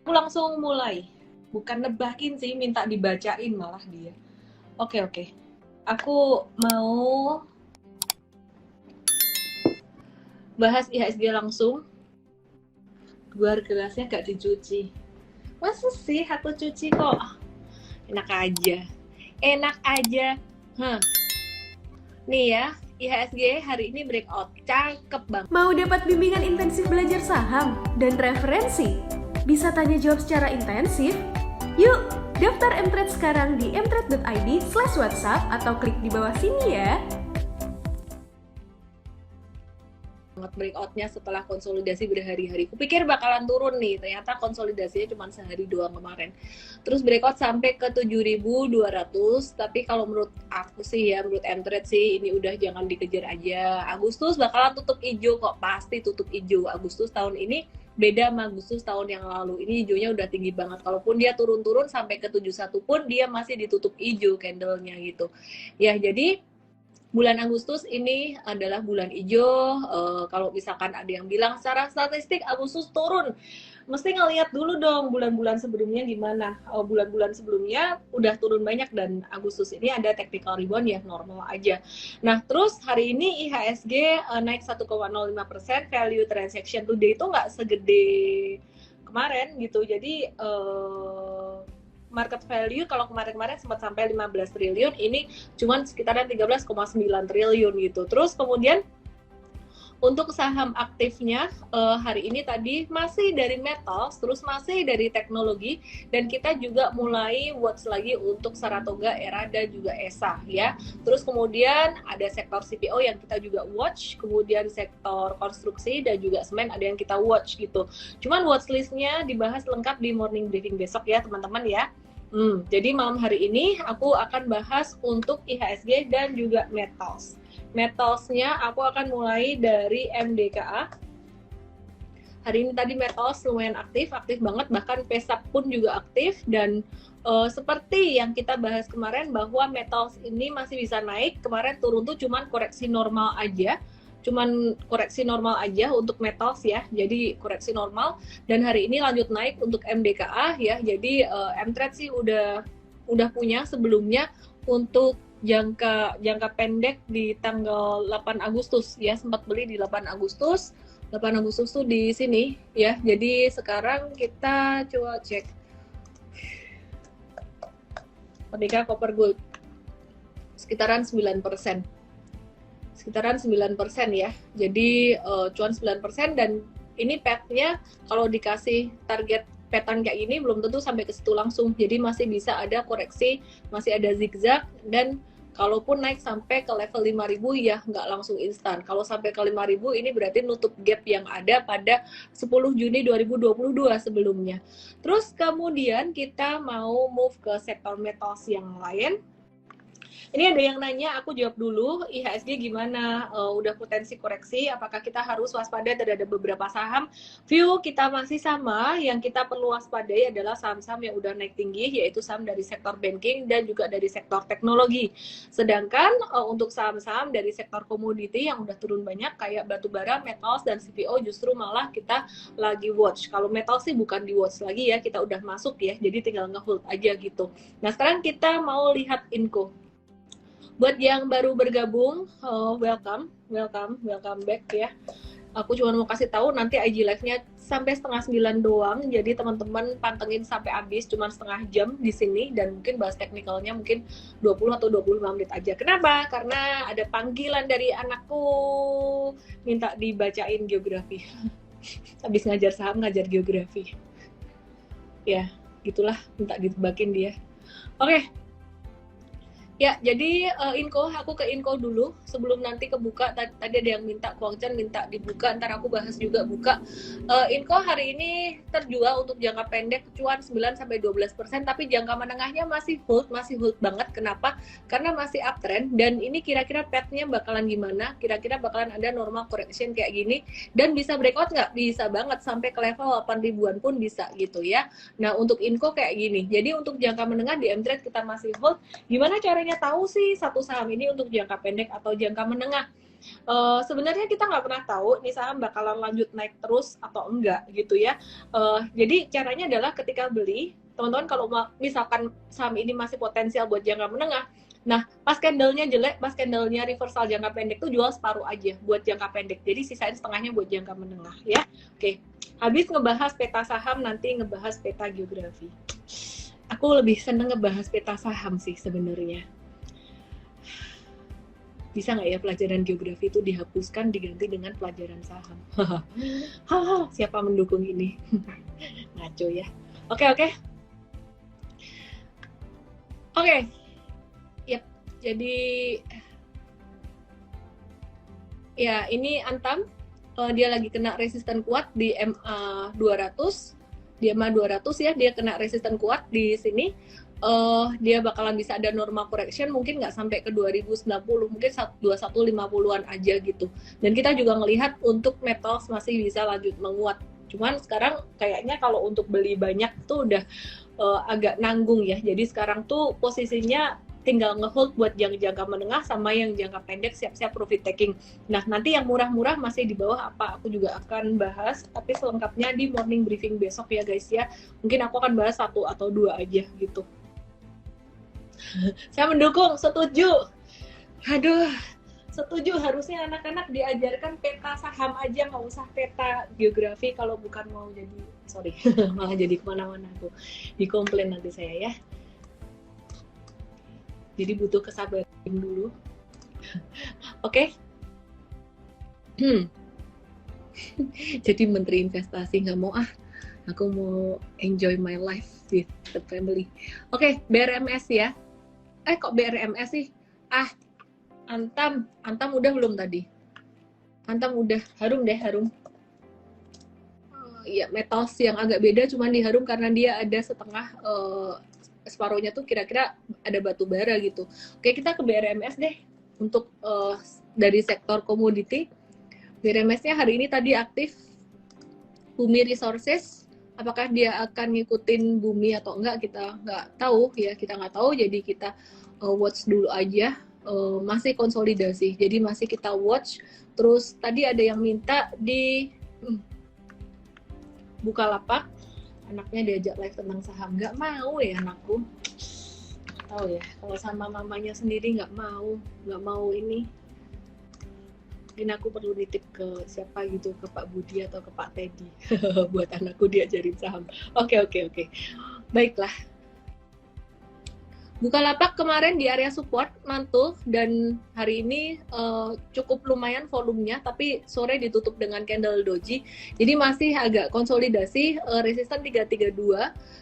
Aku langsung mulai. Bukan nebakin sih, minta dibacain malah dia. Oke, oke. Aku mau bahas IHSG langsung. Luar gelasnya gak dicuci. Masa sih aku cuci kok? Enak aja. Enak aja. Hah. Nih ya, IHSG hari ini breakout. Cakep banget. Mau dapat bimbingan intensif belajar saham dan referensi? Bisa tanya jawab secara intensif? Yuk, daftar Mtrade sekarang di mtrade.id/whatsapp atau klik di bawah sini ya. Breakoutnya setelah konsolidasi berhari-hari. Kupikir bakalan turun nih, ternyata konsolidasinya cuma sehari doang kemarin. Terus breakout sampai ke 7.200, tapi kalau menurut aku sih ya, menurut Mtrade sih ini udah jangan dikejar aja. Agustus bakalan tutup hijau kok, pasti tutup hijau. Agustus tahun ini beda sama Agustus tahun yang lalu. Ini hijaunya udah tinggi banget. Kalaupun dia turun-turun sampai ke 71 pun dia masih ditutup hijau candlenya gitu. Ya, jadi bulan Agustus ini adalah bulan hijau. Kalau misalkan ada yang bilang secara statistik Agustus turun, mesti ngelihat dulu dong bulan-bulan sebelumnya gimana. Bulan-bulan sebelumnya udah turun banyak dan Agustus ini ada technical rebound ya, normal aja. Nah, terus hari ini IHSG naik 1,05%, value transaction today itu nggak segede kemarin gitu. Jadi market value kalau kemarin-kemarin sempat sampai 15 triliun, ini cuman sekitaran 13,9 triliun gitu. Terus kemudian untuk saham aktifnya hari ini tadi masih dari metals, terus masih dari teknologi, dan kita juga mulai watch lagi untuk Saratoga, Era, dan juga ESA ya. Terus kemudian ada sektor CPO yang kita juga watch, kemudian sektor konstruksi dan juga semen ada yang kita watch gitu. Cuman watchlistnya dibahas lengkap di morning briefing besok ya teman-teman ya. Jadi malam hari ini aku akan bahas untuk IHSG dan juga metals. Metalsnya aku akan mulai dari MDKA. Hari ini tadi metals lumayan aktif banget, bahkan PESAP pun juga aktif, dan seperti yang kita bahas kemarin bahwa metals ini masih bisa naik. Kemarin turun tuh cuman koreksi normal aja, untuk metals ya, jadi koreksi normal, dan hari ini lanjut naik untuk MDKA ya. Jadi Mtrade sih udah punya sebelumnya untuk jangka pendek di tanggal 8 Agustus ya, sempat beli di 8 Agustus tuh di sini ya. Jadi sekarang kita coba cek Merdeka Copper Gold sekitaran 9% ya. Jadi cuan 9%, dan ini petnya kalau dikasih target petan kayak gini belum tentu sampai ke situ langsung. Jadi masih bisa ada koreksi, masih ada zigzag, dan kalaupun naik sampai ke level 5.000 ya nggak langsung instan. Kalau sampai ke 5.000 ini berarti nutup gap yang ada pada 10 Juni 2022 sebelumnya. Terus kemudian kita mau move ke sektor metals yang lain. Ini ada yang nanya, aku jawab dulu, IHSG gimana? Udah potensi koreksi, apakah kita harus waspada terhadap beberapa saham? View kita masih sama, yang kita perlu waspadai adalah saham-saham yang udah naik tinggi, yaitu saham dari sektor banking dan juga dari sektor teknologi. Sedangkan untuk saham-saham dari sektor komoditi yang udah turun banyak, kayak batubara, metals, dan CPO, justru malah kita lagi watch. Kalau metal sih bukan di watch lagi ya, kita udah masuk ya, jadi tinggal nge-hold aja gitu. Nah, sekarang kita mau lihat Inco. Buat yang baru bergabung, welcome back ya. Aku cuma mau kasih tahu nanti IG live-nya sampai 8:30 doang. Jadi teman-teman pantengin sampai habis, cuma setengah jam di sini, dan mungkin bahas teknikalnya mungkin 20 atau 25 menit aja. Kenapa? Karena ada panggilan dari anakku minta dibacain geografi. Habis ngajar saham, ngajar geografi. Ya, gitulah, minta ditebakin dia. Oke. Ya, jadi Inco, aku ke Inco dulu sebelum nanti kebuka. Tadi ada yang minta Kuangchan minta dibuka, ntar aku bahas juga buka. Inco hari ini terjual untuk jangka pendek cuan 9-12%, tapi jangka menengahnya masih hold banget. Kenapa? Karena masih uptrend, dan ini kira-kira path-nya bakalan gimana? Kira-kira bakalan ada normal correction kayak gini, dan bisa breakout nggak? Bisa banget, sampai ke level 8 ribuan pun bisa gitu ya. Nah, untuk Inco kayak gini. Jadi untuk jangka menengah di Mtrade kita masih hold. Gimana caranya tahu sih satu saham ini untuk jangka pendek atau jangka menengah? Sebenarnya kita nggak pernah tahu nih saham bakalan lanjut naik terus atau enggak gitu ya. Jadi caranya adalah ketika beli, teman-teman kalau misalkan saham ini masih potensial buat jangka menengah, nah pas candle-nya jelek, pas candle-nya reversal jangka pendek tuh jual separuh aja buat jangka pendek. Jadi sisain setengahnya buat jangka menengah ya. Oke, habis ngebahas peta saham, nanti ngebahas peta geografi. Aku lebih seneng ngebahas peta saham sih sebenarnya. Bisa nggak ya pelajaran geografi itu dihapuskan diganti dengan pelajaran saham? Haha, siapa mendukung ini? Ngaco ya. Oke. Yep. Jadi ya ini Antam, dia lagi kena resisten kuat di MA 200. Di MA 200 ya, dia kena resisten kuat di sini. Dia bakalan bisa ada normal correction mungkin nggak sampai ke 2090, mungkin 2150-an aja gitu. Dan kita juga ngelihat untuk metals masih bisa lanjut menguat. Cuman sekarang kayaknya kalau untuk beli banyak tuh udah agak nanggung ya. Jadi sekarang tuh posisinya tinggal ngehold buat yang jangka menengah sama yang jangka pendek siap-siap profit taking. Nah, nanti yang murah-murah masih di bawah apa aku juga akan bahas, tapi selengkapnya di morning briefing besok ya guys ya. Mungkin aku akan bahas 1 atau 2 aja gitu. Saya mendukung, setuju. Aduh, setuju, harusnya anak-anak diajarkan peta saham aja, nggak usah peta geografi kalau bukan mau jadi, sorry, malah jadi kemana-mana tuh. Dikomplain nanti saya ya. Jadi butuh kesabaran dulu. Oke. Jadi menteri investasi nggak mau aku mau enjoy my life with the family. Oke, BRMS ya. Kok BRMS sih? Antam udah belum tadi? Antam udah, harum. Ya, metals yang agak beda cuman diharum karena dia ada setengah separuhnya tuh kira-kira ada batu bara gitu. Oke, kita ke BRMS deh. Untuk dari sektor komoditi, BRMS-nya hari ini tadi aktif Bumi Resources. Apakah dia akan ngikutin Bumi atau enggak, kita nggak tahu ya, jadi kita watch dulu aja. Masih konsolidasi, jadi masih kita watch. Terus tadi ada yang minta di Bukalapak, anaknya diajak live tentang saham, nggak mau ya anakku. Tahu ya, kalau sama mamanya sendiri nggak mau ini. Mungkin aku perlu nitip ke siapa gitu, ke Pak Budi atau ke Pak Teddy buat anakku diajarin saham. Oke. Baiklah. Bukalapak kemarin di area support mantul dan hari ini cukup lumayan volumenya, tapi sore ditutup dengan candle doji. Jadi masih agak konsolidasi, resisten 332.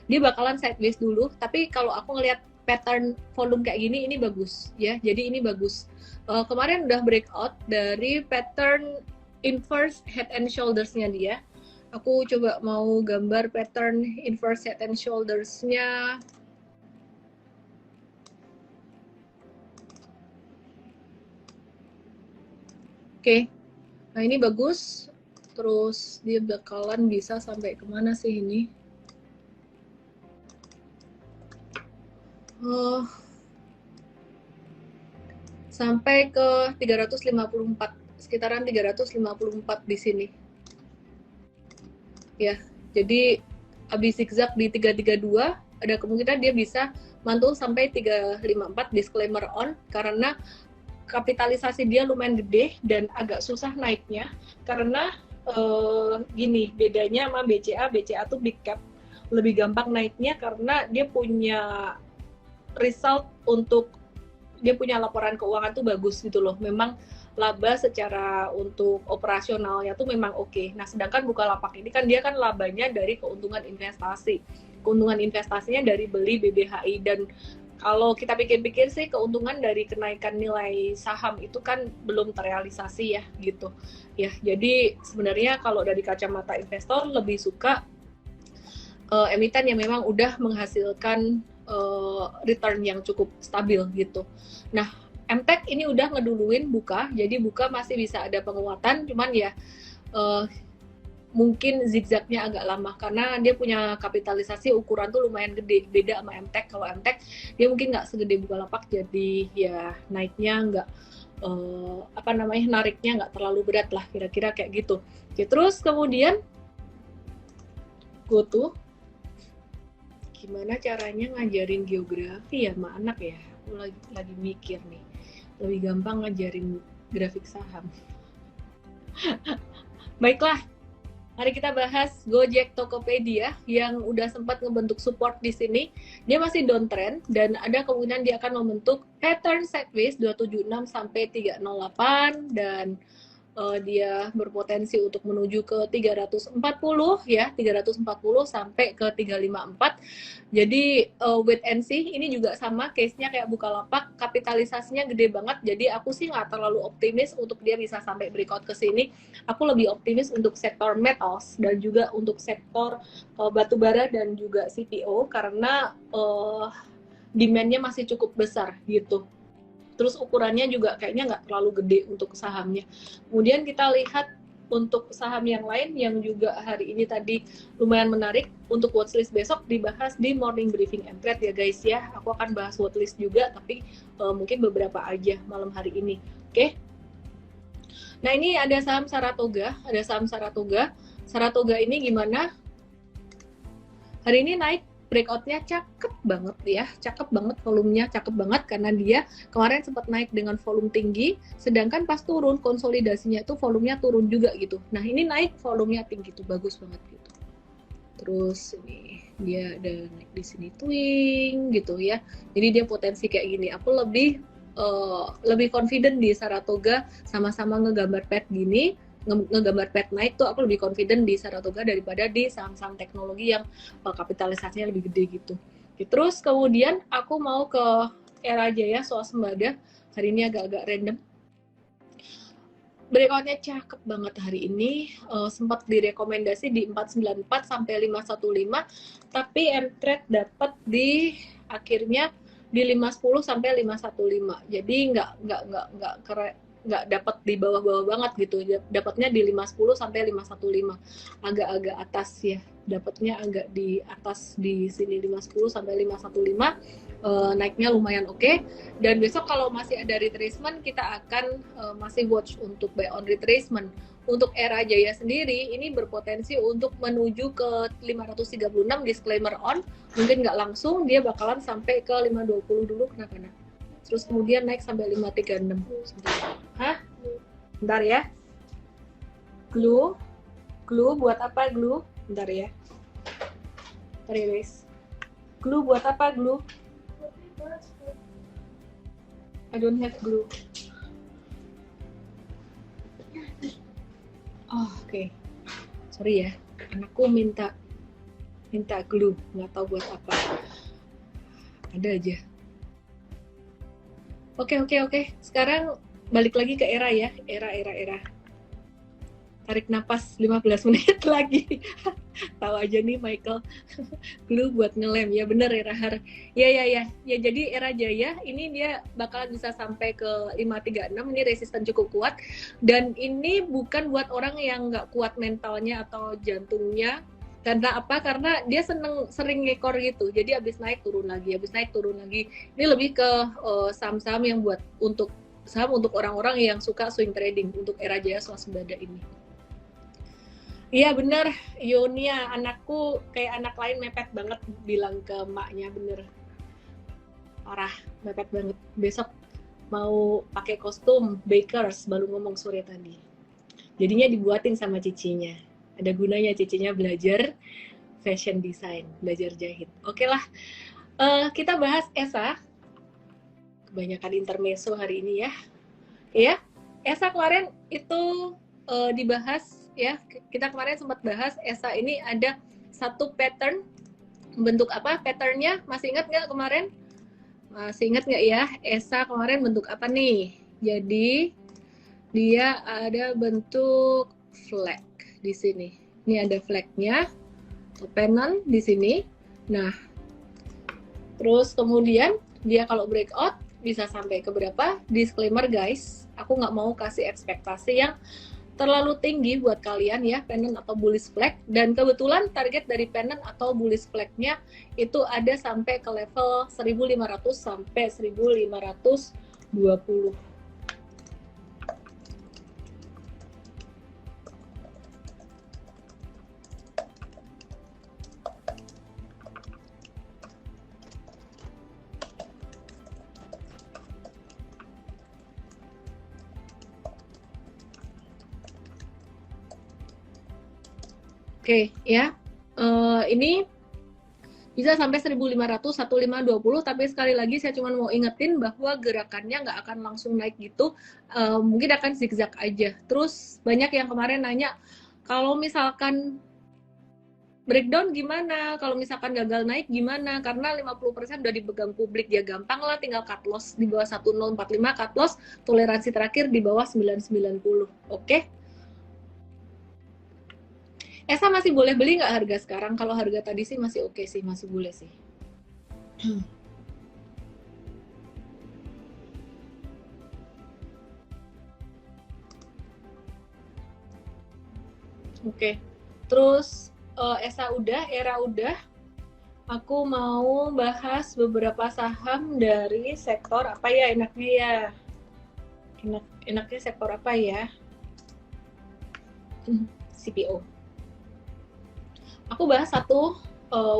Dia bakalan sideways dulu, tapi kalau aku ngelihat pattern volume kayak gini, ini bagus ya. Jadi ini bagus. Kemarin udah breakout dari pattern inverse head and shoulders-nya dia. Aku coba mau gambar pattern inverse head and shoulders-nya. Oke, nah ini bagus. Terus dia bakalan bisa sampai kemana sih ini? Sampai ke 354, sekitaran 354 di sini. Ya, jadi habis zigzag di 332, ada kemungkinan dia bisa mantul sampai 354, disclaimer on, karena kapitalisasi dia lumayan gede dan agak susah naiknya, karena gini, bedanya sama BCA tuh big cap, lebih gampang naiknya karena dia punya result untuk dia punya laporan keuangan tuh bagus gitu loh. Memang laba secara untuk operasionalnya tuh memang oke. Nah, sedangkan Bukalapak ini kan dia kan labanya dari keuntungan investasi. Keuntungan investasinya dari beli BBHI, dan kalau kita pikir-pikir sih keuntungan dari kenaikan nilai saham itu kan belum terrealisasi ya gitu. Ya, jadi sebenarnya kalau dari kacamata investor lebih suka emiten yang memang udah menghasilkan return yang cukup stabil gitu. Nah, MTEK ini udah ngeduluin Buka, jadi Buka masih bisa ada penguatan, cuman ya mungkin zigzagnya agak lama karena dia punya kapitalisasi ukuran tuh lumayan gede, beda sama MTEK. Kalau MTEK dia mungkin nggak segede Bukalapak, jadi ya naiknya nggak nariknya nggak terlalu berat lah, kira-kira kayak gitu. Oke, terus kemudian gimana caranya ngajarin geografi ya sama anak ya? Aku lagi mikir nih, lebih gampang ngajarin grafik saham. Baiklah, mari kita bahas Gojek Tokopedia yang udah sempat ngebentuk support di sini. Dia masih downtrend dan ada kemungkinan dia akan membentuk pattern sideways 276 sampai 308 dan dia berpotensi untuk menuju ke 340 ya, 340 sampai ke 354. Jadi wait and see, ini juga sama case-nya kayak Bukalapak, kapitalisasinya gede banget. Jadi aku sih nggak terlalu optimis untuk dia bisa sampai breakout ke sini. Aku lebih optimis untuk sektor metals dan juga untuk sektor batubara dan juga CPO karena demand-nya masih cukup besar gitu. Terus ukurannya juga kayaknya nggak terlalu gede untuk sahamnya. Kemudian kita lihat untuk saham yang lain yang juga hari ini tadi lumayan menarik untuk watchlist besok dibahas di morning briefing Mtrade ya guys ya. Aku akan bahas watchlist juga tapi mungkin beberapa aja malam hari ini. Oke. Nah ini ada saham Saratoga, Saratoga ini gimana? Hari ini naik, breakout-nya cakep banget volumenya cakep banget karena dia kemarin sempat naik dengan volume tinggi, sedangkan pas turun konsolidasinya itu volumenya turun juga gitu. Nah ini naik volumenya tinggi tuh, bagus banget gitu. Terus ini dia ada naik di sini twing gitu ya. Jadi dia potensi kayak gini. Aku lebih confident di Saratoga, sama-sama ngegambar pet gini. Ngegambar pet naik tuh aku lebih confident di Saratoga daripada di saham-saham teknologi yang kapitalisasinya lebih gede gitu. Terus kemudian aku mau ke Era Jaya Swasembada. Hari ini agak-agak random. Breakout-nya cakep banget hari ini. Sempat direkomendasi di 494 sampai 515, tapi Mtrade dapat di akhirnya di 510 sampai 515. Jadi nggak dapat di bawah-bawah banget gitu, dapatnya di 510 sampai 515, agak-agak atas ya, dapatnya agak di atas di sini 510 sampai 515, naiknya lumayan oke. Dan besok kalau masih ada retracement kita akan masih watch untuk buy on retracement. Untuk Era Jaya sendiri ini berpotensi untuk menuju ke 536, disclaimer on, mungkin nggak langsung, dia bakalan sampai ke 520 dulu kenapa. Terus kemudian naik sampai 536. Hah? Bentar ya. Glue buat apa glue? Bentar ya. Bentar ya guys. Glue buat apa glue? I don't have glue. Oh, oke. Sorry ya. Anakku minta glue, nggak tahu buat apa. Ada aja. Oke. Sekarang balik lagi ke Era ya. Era. Tarik napas 15 menit lagi. Tahu aja nih Michael. Glue buat ngelem. Ya bener ya Rahar. Ya, jadi Era Jaya ini dia bakal bisa sampai ke 536. Ini resisten cukup kuat. Dan ini bukan buat orang yang nggak kuat mentalnya atau jantungnya. Karena apa? Karena dia sering ngekor gitu. Jadi habis naik turun lagi. Ini lebih ke saham-saham yang buat untuk orang-orang yang suka swing trading untuk Era Jaya Swasembada ini. Iya bener, Yonia, anakku kayak anak lain mepet banget bilang ke maknya, bener. Parah, mepet banget. Besok mau pakai kostum bakers, baru ngomong sore tadi. Jadinya dibuatin sama cicinya. Ada gunanya cicinya belajar fashion design, belajar jahit. Oke lah, kita bahas ESA. Kebanyakan intermezzo hari ini ya. Ya, ESA kemarin itu dibahas ya. Kita kemarin sempat bahas ESA ini ada satu pattern. Bentuk apa patternnya? Masih ingat nggak kemarin? Masih ingat nggak ya? ESA kemarin bentuk apa nih? Jadi dia ada bentuk flag di sini. Ini ada flagnya, pennant di sini. Nah, terus kemudian dia kalau breakout bisa sampai ke berapa? Disclaimer guys, aku nggak mau kasih ekspektasi yang terlalu tinggi buat kalian ya, pennant atau bullish flag. Dan kebetulan target dari pennant atau bullish flag-nya itu ada sampai ke level 1500 sampai 1520. Oke, ya. Ini bisa sampai 1500, 1520, tapi sekali lagi saya cuma mau ingetin bahwa gerakannya nggak akan langsung naik gitu, mungkin akan zigzag aja. Terus banyak yang kemarin nanya, kalau misalkan breakdown gimana, kalau misalkan gagal naik gimana, karena 50% udah dipegang publik, ya gampang lah, tinggal cut loss di bawah 1045, cut loss, toleransi terakhir di bawah 990, oke? Esa masih boleh beli nggak harga sekarang? Kalau harga tadi sih masih oke sih, masih boleh sih. Oke, terus Esa udah, Era udah. Aku mau bahas beberapa saham dari sektor apa ya enaknya ya? Enaknya sektor apa ya? CPO. Aku bahas satu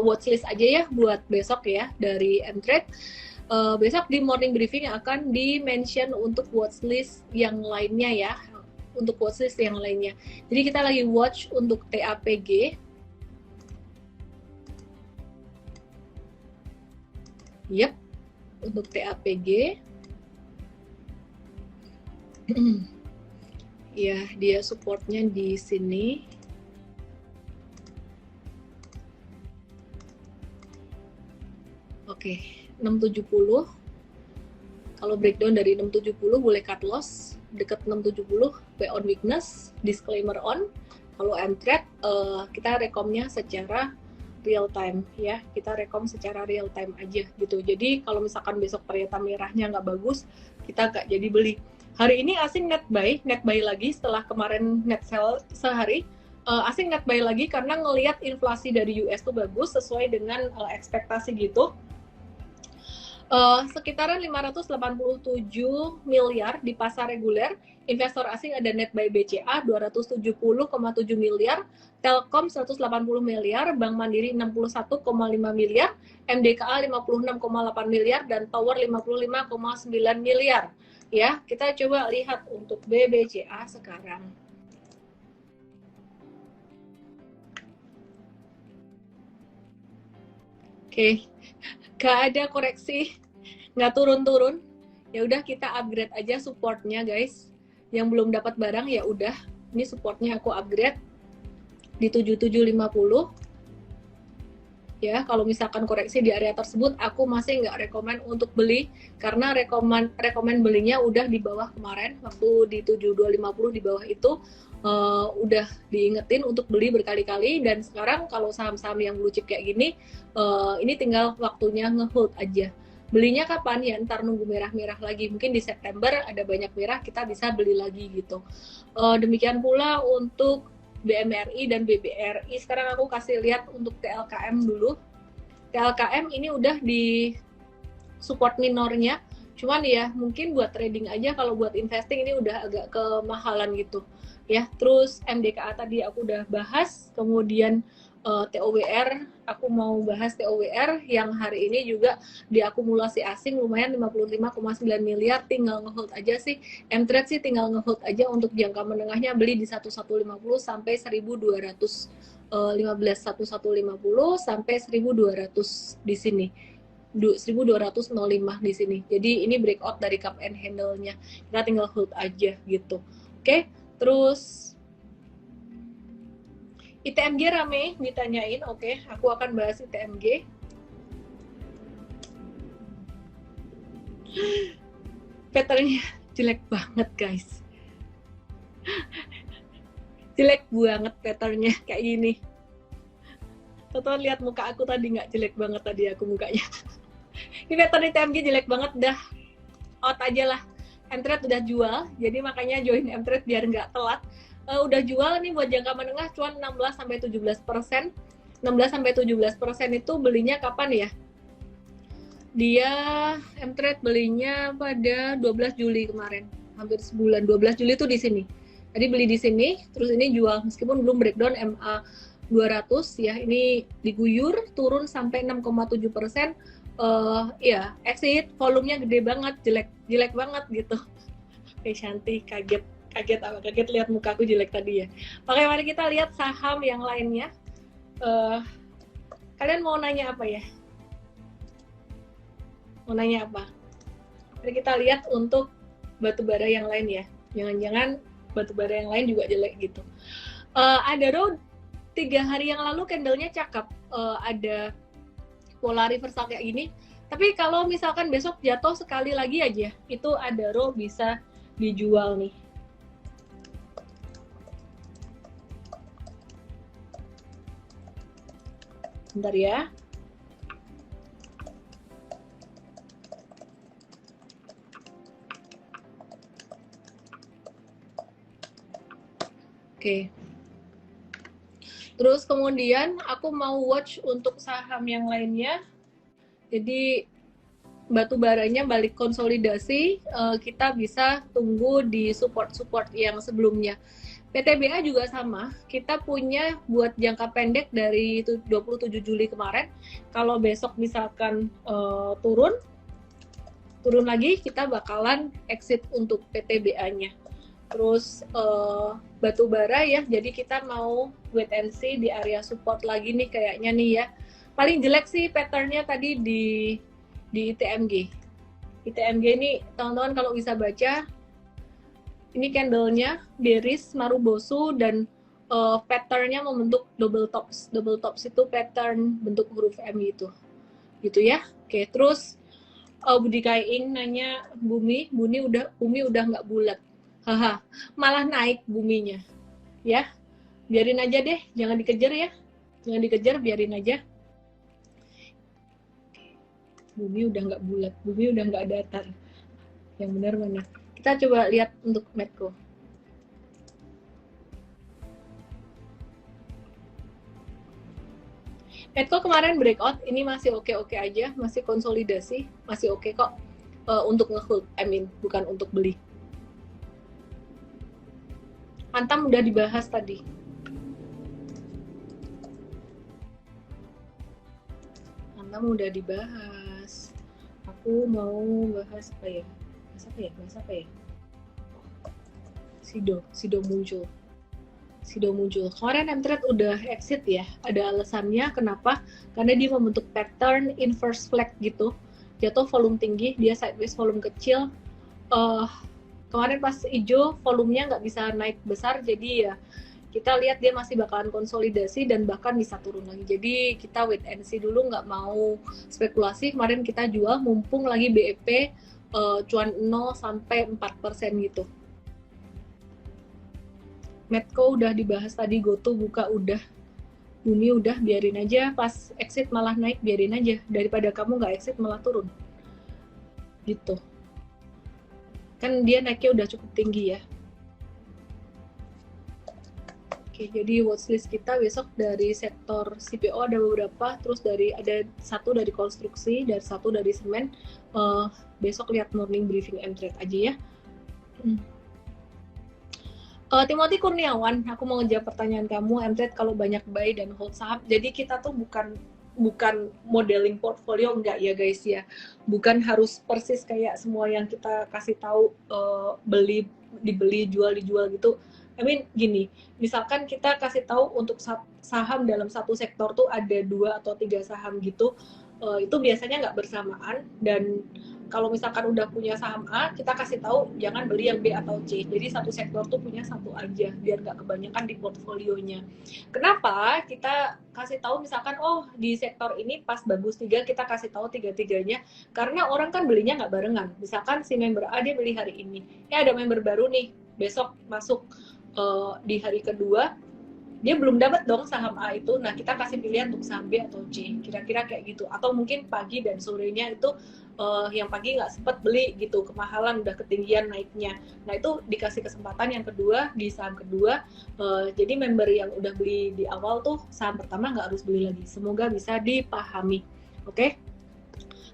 watchlist aja ya buat besok ya dari Mtrade. Besok di morning briefing akan di-mention untuk watchlist yang lainnya ya. Untuk watchlist yang lainnya. Jadi kita lagi watch untuk TAPG. Yep, untuk TAPG. Ya, dia supportnya di sini. Oke, 670. Kalau breakdown dari 670 boleh cut loss dekat 670, buy on weakness, disclaimer on. Kalau Mtrade kita rekomnya secara real time ya, kita rekom secara real time aja gitu. Jadi kalau misalkan besok ternyata merahnya nggak bagus, kita nggak jadi beli. Hari ini asing net buy lagi setelah kemarin net sell sehari. Asing net buy lagi karena ngelihat inflasi dari US tuh bagus sesuai dengan ekspektasi gitu. Sekitaran 587 miliar di pasar reguler, investor asing ada net buy BCA 270,7 miliar, Telkom 180 miliar, Bank Mandiri 61,5 miliar, MDKA 56,8 miliar, dan Tower 55,9 miliar. Ya, kita coba lihat untuk BBCA sekarang. Oke, gak ada koreksi, nggak turun-turun. Ya udah kita upgrade aja supportnya guys. Yang belum dapat barang ya udah, ini supportnya aku upgrade di 7750. Ya, kalau misalkan koreksi di area tersebut, aku masih nggak rekomen untuk beli karena rekomen belinya udah di bawah kemarin waktu di 7250 di bawah itu. Udah diingetin untuk beli berkali-kali, dan sekarang kalau saham-saham yang blue chip kayak gini, ini tinggal waktunya nge-hold aja. Belinya kapan ya? Ntar nunggu merah-merah lagi, mungkin di September ada banyak merah, kita bisa beli lagi gitu. Demikian pula untuk BMRI dan BBRI. Sekarang aku kasih lihat untuk TLKM dulu. TLKM ini udah di support minornya, cuman ya mungkin buat trading aja, kalau buat investing ini udah agak kemahalan gitu ya. Terus MDKA tadi aku udah bahas, kemudian TOWR, aku mau bahas TOWR yang hari ini juga diakumulasi asing lumayan 55,9 miliar, tinggal ngehold aja sih. Mtrade sih tinggal ngehold aja untuk jangka menengahnya, beli di 1150 sampai 1215, 1150 sampai 1200 di sini. 1205 di sini. Jadi ini breakout dari cup and handle-nya. Kita tinggal hold aja gitu. Oke, terus ITMG rame ditanyain. Oke, aku akan bahas ITMG. Patternnya jelek banget guys. Jelek banget patternnya kayak gini. Tonton lihat muka aku tadi, nggak jelek banget tadi aku mukanya. Ini pattern ITMG jelek banget, dah out aja lah. Mtrade udah jual, jadi makanya join Mtrade biar nggak telat. Udah jual nih buat jangka menengah cuan 16-17%. 16-17% itu belinya kapan ya? Dia Mtrade belinya pada 12 Juli kemarin, hampir sebulan. 12 Juli itu di sini. Tadi beli di sini, terus ini jual meskipun belum breakdown MA 200 ya. Ini diguyur turun sampai 6,7%. Ya, exit, volumenya gede banget, jelek banget gitu. Oke, Shanti kaget Kaget apa? Kaget lihat mukaku jelek tadi ya. Oke, mari kita lihat saham yang lainnya. Kalian mau nanya apa ya? Mau nanya apa? Mari kita lihat untuk batubara yang lain ya. Jangan-jangan batubara yang lain juga jelek gitu. Adaro 3 hari yang lalu candlenya cakep. Ada pola reversal kayak gini. Tapi kalau misalkan besok jatuh sekali lagi aja, itu Adaro bisa dijual nih. Bentar ya. Oke. Terus kemudian aku mau watch untuk saham yang lainnya. Jadi batu baranya balik konsolidasi, kita bisa tunggu di support-support yang sebelumnya. PTBA juga sama, kita punya buat jangka pendek dari 27 Juli kemarin. Kalau besok misalkan turun lagi, kita bakalan exit untuk PTBA-nya. Terus batu bara ya, jadi kita mau wait and see di area support lagi nih kayaknya nih ya. Paling jelek sih patternnya tadi di ITMG. ITMG ini teman-teman kalau bisa baca, ini candlenya bearish Marubosu dan patternnya membentuk double tops. Double tops itu pattern bentuk huruf M gitu ya. Oke, terus Budi Kaing nanya Bumi udah nggak bulat. Haha, malah naik buminya. Ya, biarin aja deh, jangan dikejar ya. Jangan dikejar, biarin aja. Bumi udah nggak bulat, bumi udah nggak datar. Yang benar mana? Kita coba lihat untuk Medco. Medco kemarin breakout, ini masih oke-oke aja, masih konsolidasi, masih oke kok untuk nge-hold, bukan untuk beli. Antam udah dibahas tadi. Antam udah dibahas. Aku mau bahas apa ya? Bahas apa ya? Sido muncul. Kemarin MTrade udah exit ya. Ada alasannya kenapa? Karena dia membentuk pattern inverse flag gitu. Jatuh volume tinggi, dia sideways volume kecil. Kemarin pas hijau volumenya nggak bisa naik besar, jadi ya kita lihat dia masih bakalan konsolidasi dan bahkan bisa turun lagi. Jadi kita wait and see dulu, nggak mau spekulasi. Kemarin kita jual mumpung lagi BEP cuan 0 sampai 4% gitu. Medco udah dibahas tadi, Goto buka udah, Bumi udah, biarin aja. Pas exit malah naik, biarin aja. Daripada kamu nggak exit malah turun. Gitu. Kan dia naiknya udah cukup tinggi ya. Oke, jadi watchlist kita besok dari sektor CPO ada beberapa, terus ada satu dari konstruksi, dan satu dari semen. Besok lihat morning briefing MTrade aja ya. Timothy Kurniawan, aku mau ngejawab pertanyaan kamu. MTrade kalau banyak buy dan hold saham, jadi kita tuh bukan modeling portfolio, enggak ya guys ya. Bukan harus persis kayak semua yang kita kasih tahu dibeli, jual, dijual gitu. Gini, misalkan kita kasih tahu untuk saham dalam satu sektor tuh ada 2 atau 3 saham gitu, itu biasanya nggak bersamaan. Dan kalau misalkan udah punya saham A, kita kasih tahu jangan beli yang B atau C. Jadi satu sektor tuh punya satu aja, biar nggak kebanyakan di portfolionya. Kenapa kita kasih tahu misalkan, oh di sektor ini pas bagus 3, kita kasih tahu 3-3-nya. Karena orang kan belinya nggak barengan. Misalkan si member A dia beli hari ini, ada member baru nih, besok masuk di hari kedua, dia belum dapat dong saham A itu. Nah, kita kasih pilihan untuk saham B atau C, kira-kira kayak gitu. Atau mungkin pagi dan sorenya itu yang pagi nggak sempat beli gitu, kemahalan, udah ketinggian naiknya. Nah, itu dikasih kesempatan yang kedua di saham kedua. Jadi member yang udah beli di awal tuh saham pertama nggak harus beli lagi. Semoga bisa dipahami. Oke?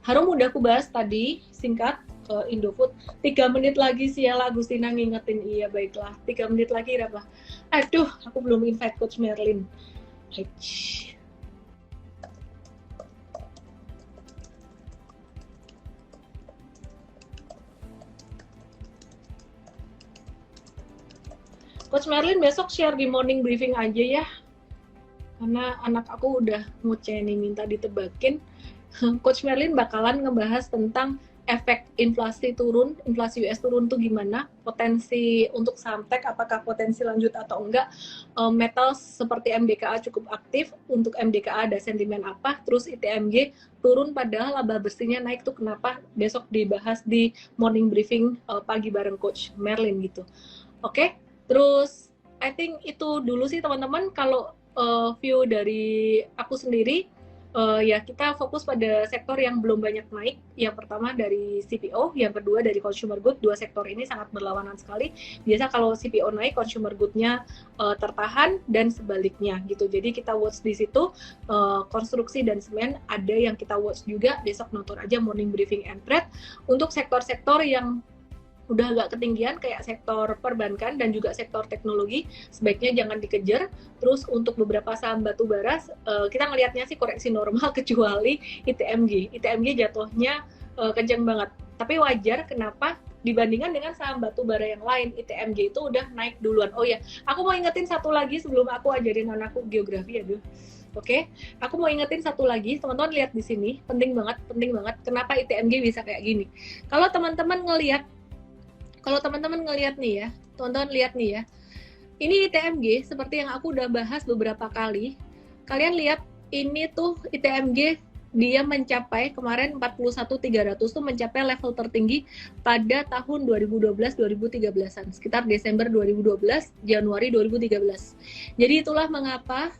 Harum udah aku bahas tadi, singkat. Indofood 3 menit lagi sih ya, Agustina ngingetin. Iya baiklah, 3 menit lagi berapa? Aduh, aku belum invite Coach Merlin. Coach Merlin besok share di morning briefing aja ya, karena anak aku udah nguceh nih minta ditebakin. Coach Merlin bakalan ngebahas tentang efek inflasi US turun tuh gimana, potensi untuk saham tech apakah potensi lanjut atau enggak, metal seperti MDKA cukup aktif, untuk MDKA ada sentimen apa, terus ITMG turun padahal laba bersihnya naik tuh kenapa, besok dibahas di morning briefing pagi bareng Coach Merlin gitu. Oke, terus I think itu dulu sih teman-teman. Kalau view dari aku sendiri, ya kita fokus pada sektor yang belum banyak naik. Yang pertama dari CPO, yang kedua dari consumer good. Dua sektor ini sangat berlawanan sekali. Biasa kalau CPO naik, consumer good-nya tertahan dan sebaliknya gitu. Jadi kita watch di situ. Konstruksi dan semen ada yang kita watch juga. Besok nonton aja morning briefing and trade. Untuk sektor-sektor yang udah agak ketinggian kayak sektor perbankan dan juga sektor teknologi, sebaiknya jangan dikejar. Terus untuk beberapa saham batu bara, kita ngelihatnya sih koreksi normal kecuali ITMG. ITMG jatuhnya kenceng banget. Tapi wajar, kenapa? Dibandingkan dengan saham batu bara yang lain, ITMG itu udah naik duluan. Oh ya, aku mau ingetin satu lagi sebelum aku ajarin anakku geografi, aduh. Oke, aku mau ingetin satu lagi, teman-teman lihat di sini, penting banget. Kenapa ITMG bisa kayak gini? Kalau teman-teman ngelihat nih ya, teman-teman lihat nih ya, ini ITMG seperti yang aku udah bahas beberapa kali. Kalian lihat ini tuh ITMG dia mencapai kemarin 41.300 tuh mencapai level tertinggi pada tahun 2012-2013an, sekitar Desember 2012, Januari 2013. Jadi itulah mengapa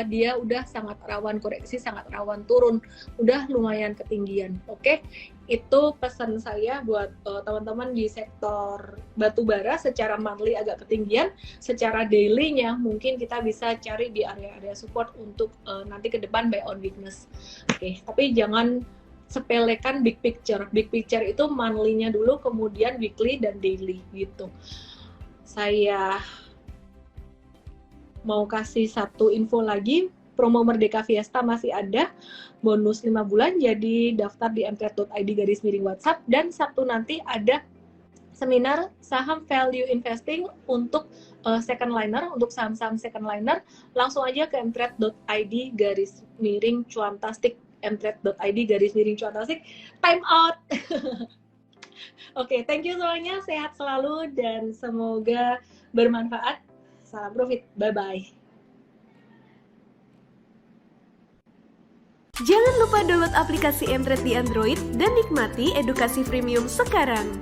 dia udah sangat rawan koreksi, sangat rawan turun, udah lumayan ketinggian. Oke, itu pesan saya buat teman-teman di sektor batubara. Secara monthly agak ketinggian, secara daily-nya mungkin kita bisa cari di area-area support untuk nanti ke depan buy on weakness. Oke, tapi jangan sepelekan big picture. Big picture itu monthly-nya dulu, kemudian weekly dan daily gitu. Saya mau kasih satu info lagi, promo Merdeka Fiesta masih ada, bonus 5 bulan, jadi daftar di mtrade.id/WhatsApp, dan Sabtu nanti ada seminar saham value investing untuk second liner, untuk saham-saham second liner, langsung aja ke mtrade.id/cuantastik, mtrade.id/cuantastik, time out. Oke, thank you semuanya, sehat selalu dan semoga bermanfaat. Salam profit, bye-bye. Jangan lupa download aplikasi Mtrade di Android dan nikmati edukasi premium sekarang.